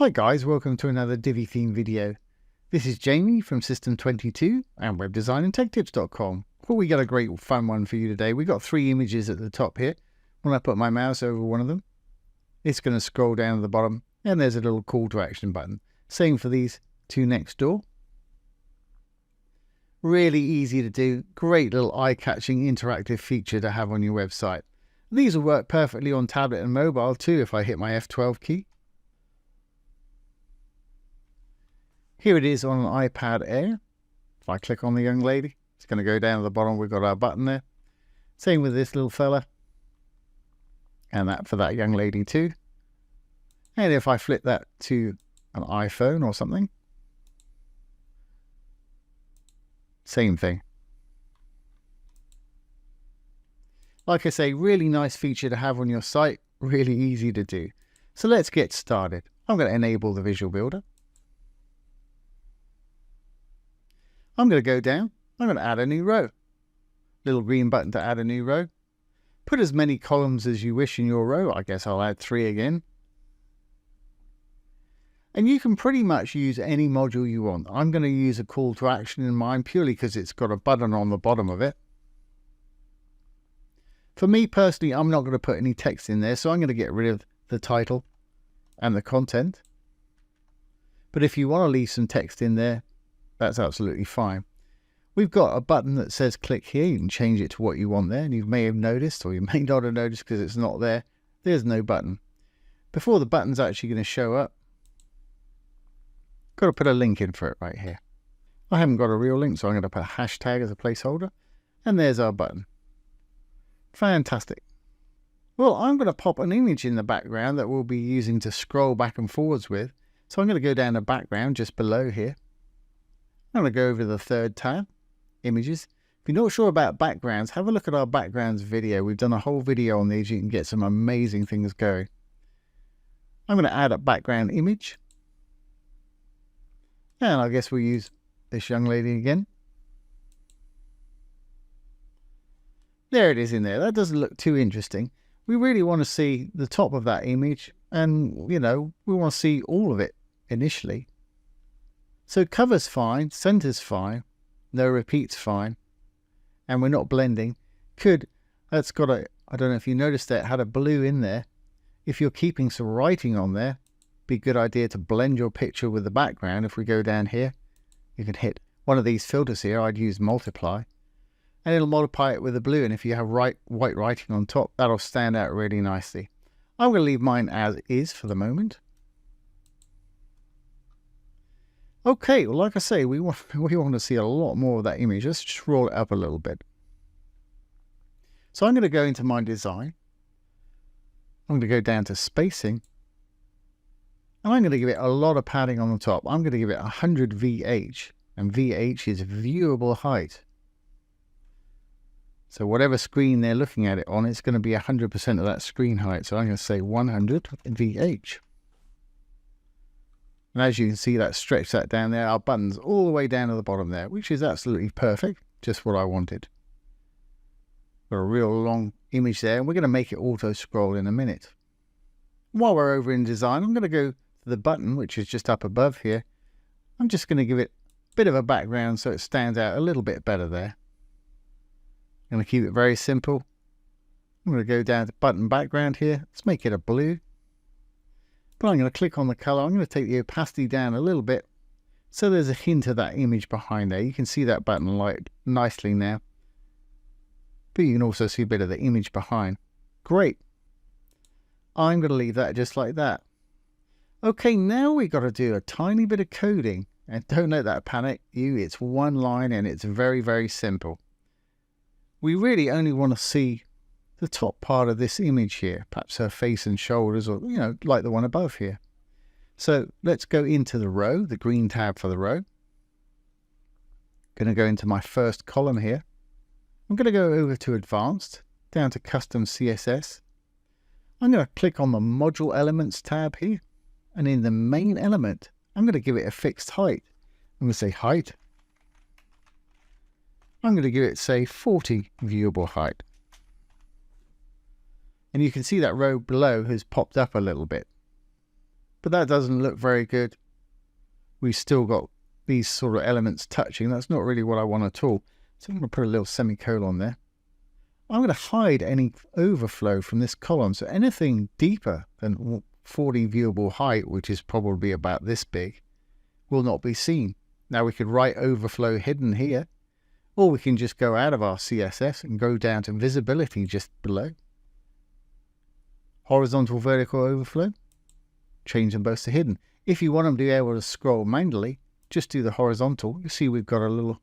Hi guys, welcome to another Divi theme video. This is Jamie from System22 and webdesignandtechtips.com. Well, we got a great fun one for you today. We got 3 images at the top here. When I put my mouse over one of them, it's going to scroll down to the bottom and there's a little call to action button. Same for these 2 next door. Really easy to do. Great little eye-catching interactive feature to have on your website. These will work perfectly on tablet and mobile too if I hit my F12 key. Here it is on an iPad Air. If I click on the young lady, it's going to go down to the bottom. We've got our button there. Same with this little fella. And that for that young lady too. And if I flip that to an iPhone or something, same thing. Like I say, really nice feature to have on your site. Really easy to do. So let's get started. I'm going to enable the Visual Builder. I'm going to go down. I'm going to add a new row. Little green button to add a new row. Put as many columns as you wish in your row. I guess I'll add 3 again. And you can pretty much use any module you want. I'm going to use a call to action in mine purely because it's got a button on the bottom of it. For me personally, I'm not going to put any text in there, so I'm going to get rid of the title and the content. But if you want to leave some text in there, that's absolutely fine. We've got a button that says click here. You can change it to what you want there, and you may have noticed, or you may not have noticed because it's not there. There's no button. Before the button's actually going to show up, got to put a link in for it right here. I haven't got a real link, so I'm going to put a hashtag as a placeholder, and there's our button. Fantastic. Well, I'm going to pop an image in the background that we'll be using to scroll back and forwards with. So I'm going to go down to background just below here. I'm going to go over to the 3rd tab, images. If you're not sure about backgrounds, have a look at our backgrounds video. We've done a whole video on these. You can get some amazing things going. I'm going to add a background image. And I guess we'll use this young lady again. There it is in there. That doesn't look too interesting. We really want to see the top of that image and, you know, we want to see all of it initially. So cover's fine, center's fine, no repeats fine, and we're not blending. That's got a, I don't know if you noticed that it had a blue in there. If you're keeping some writing on there, be a good idea to blend your picture with the background. If we go down here, you can hit one of these filters here. I'd use multiply. And it'll multiply it with the blue, and if you have white writing on top, that'll stand out really nicely. I'm going to leave mine as is for the moment. Okay, well, like I say, we want to see a lot more of that image. Let's just roll it up a little bit. So I'm going to go into my design. I'm going to go down to spacing. And I'm going to give it a lot of padding on the top. I'm going to give it 100 VH, and VH is viewable height. So whatever screen they're looking at it on, it's going to be 100% of that screen height. So I'm going to say 100 VH. And as you can see, that stretch that down there, our button's all the way down to the bottom there, which is absolutely perfect. Just what I wanted. Got a real long image there, and we're going to make it auto scroll in a minute. While we're over in design, I'm going to go to the button, which is just up above here. I'm just going to give it a bit of a background so it stands out a little bit better there. I'm going to keep it very simple. I'm going to go down to button background here. Let's make it a blue. But I'm going to click on the color. I'm going to take the opacity down a little bit so there's a hint of that image behind there. You can see that button light nicely now. But you can also see a bit of the image behind. Great. I'm going to leave that just like that. Okay, now we've got to do a tiny bit of coding. And don't let that panic you. It's one line and it's very, very simple. We really only want to see the top part of this image here, perhaps her face and shoulders, or, you know, like the one above here. So let's go into the row, the green tab for the row. Going to go into my first column here. I'm going to go over to advanced, down to custom CSS. I'm going to click on the module elements tab here. And in the main element, I'm going to give it a fixed height. I'm going to say height. I'm going to give it, say, 40 viewable height. And you can see that row below has popped up a little bit. but that doesn't look very good. We've still got these sort of elements touching. That's not really what I want at all. So I'm going to put a little semicolon there. I'm going to hide any overflow from this column. So anything deeper than 40 viewable height, which is probably about this big, will not be seen. Now we could write overflow hidden here, or we can just go out of our CSS and go down to visibility just below. Horizontal, vertical overflow. Change them both to hidden. If you want them to be able to scroll manually, just do the horizontal. You see we've got a little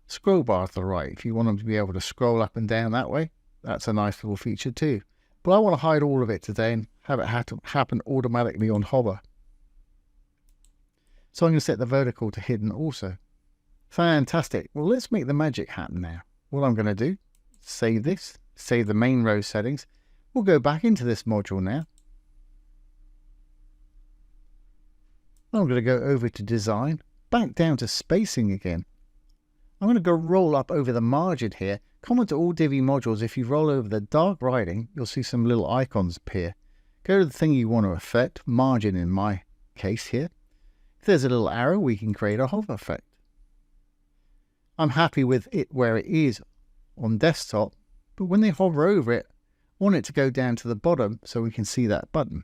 scroll bar to the right. If you want them to be able to scroll up and down that way, that's a nice little feature too. But I want to hide all of it today and have it happen automatically on hover. So I'm going to set the vertical to hidden also. Fantastic. Well, let's make the magic happen now. What I'm going to do, save this, save the main row settings. We'll go back into this module now. I'm going to go over to design, back down to spacing again. I'm going to go roll up over the margin here. Common to all Divi modules, if you roll over the dark writing, you'll see some little icons appear. Go to the thing you want to affect, margin in my case here. If there's a little arrow, we can create a hover effect. I'm happy with it where it is on desktop, but when they hover over it, I want it to go down to the bottom so we can see that button.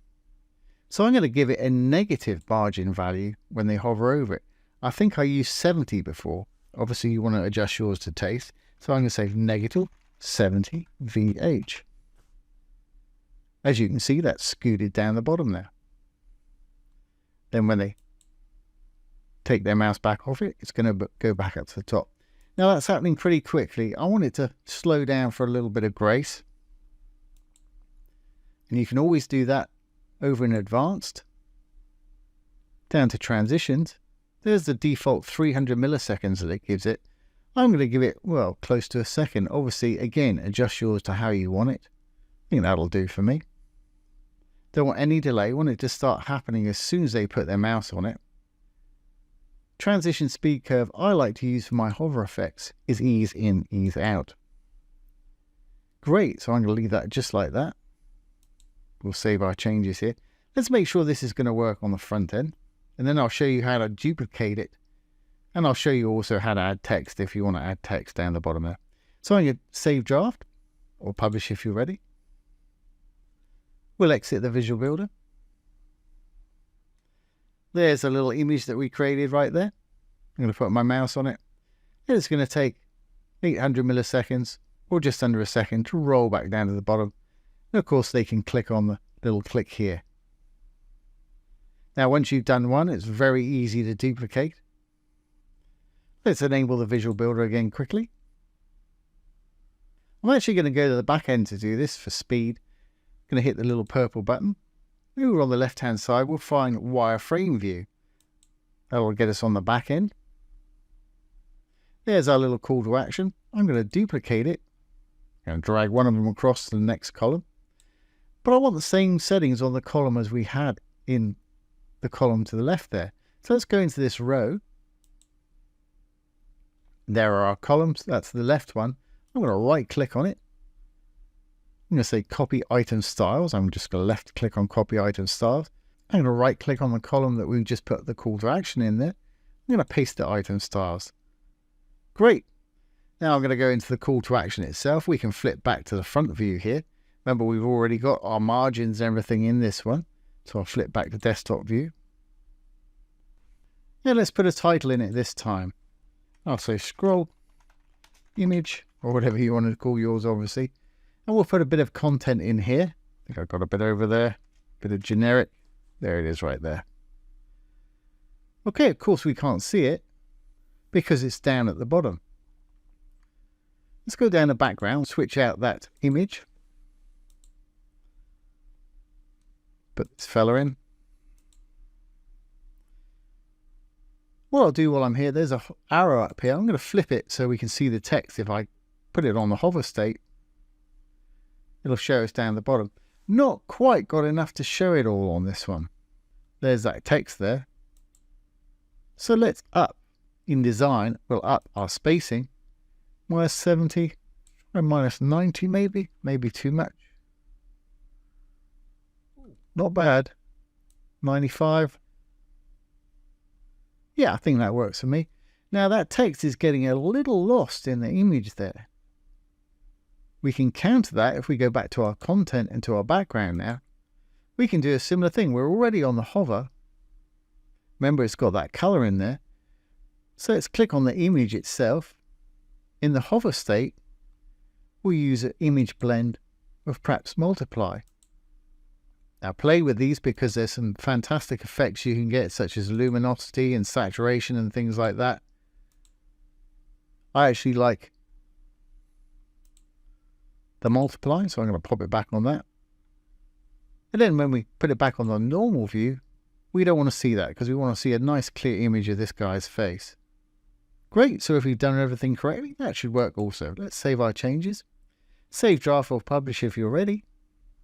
So I'm going to give it a negative margin value when they hover over it. I think I used 70 before. Obviously, you want to adjust yours to taste. So I'm going to say negative 70 VH. As you can see, that's scooted down the bottom there. Then when they take their mouse back off it, it's going to go back up to the top. Now that's happening pretty quickly. I want it to slow down for a little bit of grace. And you can always do that over in advanced. Down to transitions. There's the default 300 milliseconds that it gives it. I'm going to give it, well, close to a second. Obviously, again, adjust yours to how you want it. I think that'll do for me. Don't want any delay. Want it to start happening as soon as they put their mouse on it. Transition speed curve I like to use for my hover effects is ease in, ease out. Great, so I'm going to leave that just like that. We'll save our changes here. Let's make sure this is going to work on the front end. And then I'll show you how to duplicate it. And I'll show you also how to add text if you want to add text down the bottom there. So I'm going to save draft or publish if you're ready. We'll exit the Visual Builder. There's a little image that we created right there. I'm going to put my mouse on it. And it's going to take 800 milliseconds or just under a second to roll back down to the bottom. And of course, they can click on the little click here. Now, once you've done one, it's very easy to duplicate. Let's enable the Visual Builder again quickly. I'm actually going to go to the back end to do this for speed. I'm going to hit the little purple button. Over on the left-hand side, we'll find wireframe view. That will get us on the back end. There's our little call to action. I'm going to duplicate it. I'm going to drag one of them across to the next column. But I want the same settings on the column as we had in the column to the left there. So let's go into this row. There are our columns. That's the left one. I'm going to right click on it. I'm going to say copy item styles. I'm just going to left click on copy item styles. I'm going to right click on the column that we've just put the call to action in there. I'm going to paste the item styles. Great. Now I'm going to go into the call to action itself. We can flip back to the front view here. Remember, we've already got our margins and everything in this one. So I'll flip back to desktop view. Yeah, let's put a title in it this time. I'll say scroll image or whatever you want to call yours, obviously. And we'll put a bit of content in here. I think I've got a bit over there, bit of generic. There it is right there. Okay, of course we can't see it because it's down at the bottom. Let's go down the background, switch out that image. Put this fella in. What I'll do while I'm here, there's an arrow up here. I'm going to flip it so we can see the text. If I put it on the hover state, it'll show us down the bottom. Not quite got enough to show it all on this one. There's that text there. So let's up in design. We'll up our spacing. Minus 70 and minus 90 maybe too much. Not bad. 95. Yeah, I think that works for me. Now that text is getting a little lost in the image there. We can counter that if we go back to our content and to our background now. We can do a similar thing. We're already on the hover. Remember, it's got that color in there. So let's click on the image itself. In the hover state, we'll use an image blend of perhaps multiply. Now play with these because there's some fantastic effects you can get, such as luminosity and saturation and things like that. I actually like the multiply, so I'm going to pop it back on that. And then when we put it back on the normal view, we don't want to see that because we want to see a nice clear image of this guy's face. Great, so if we've done everything correctly, that should work also. Let's save our changes. Save draft or publish if you're ready.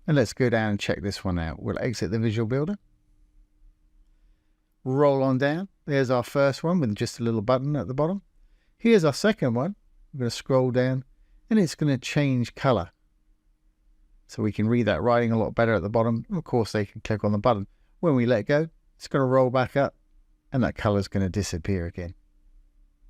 And let's go down and check this one out. We'll exit the Visual Builder. Roll on down. There's our first one with just a little button at the bottom. Here's our second one. We're going to scroll down and it's going to change color. So we can read that writing a lot better at the bottom. Of course, they can click on the button. When we let go, it's going to roll back up and that color is going to disappear again.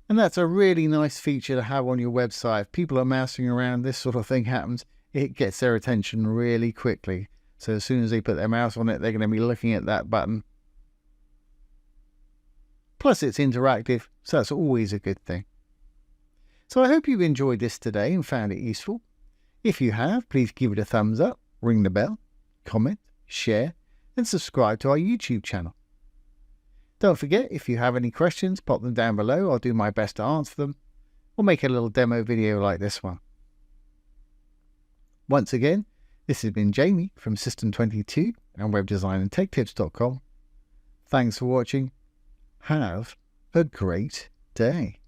And that's a really nice feature to have on your website. If people are mousing around, this sort of thing happens. It gets their attention really quickly. So as soon as they put their mouse on it, they're going to be looking at that button. Plus it's interactive, so that's always a good thing. So I hope you've enjoyed this today and found it useful. If you have, please give it a thumbs up, ring the bell, comment, share, and subscribe to our YouTube channel. Don't forget, if you have any questions, pop them down below. I'll do my best to answer them, or make a little demo video like this one. Once again, this has been Jamie from System22 and webdesignandtechtips.com. Thanks for watching. Have a great day.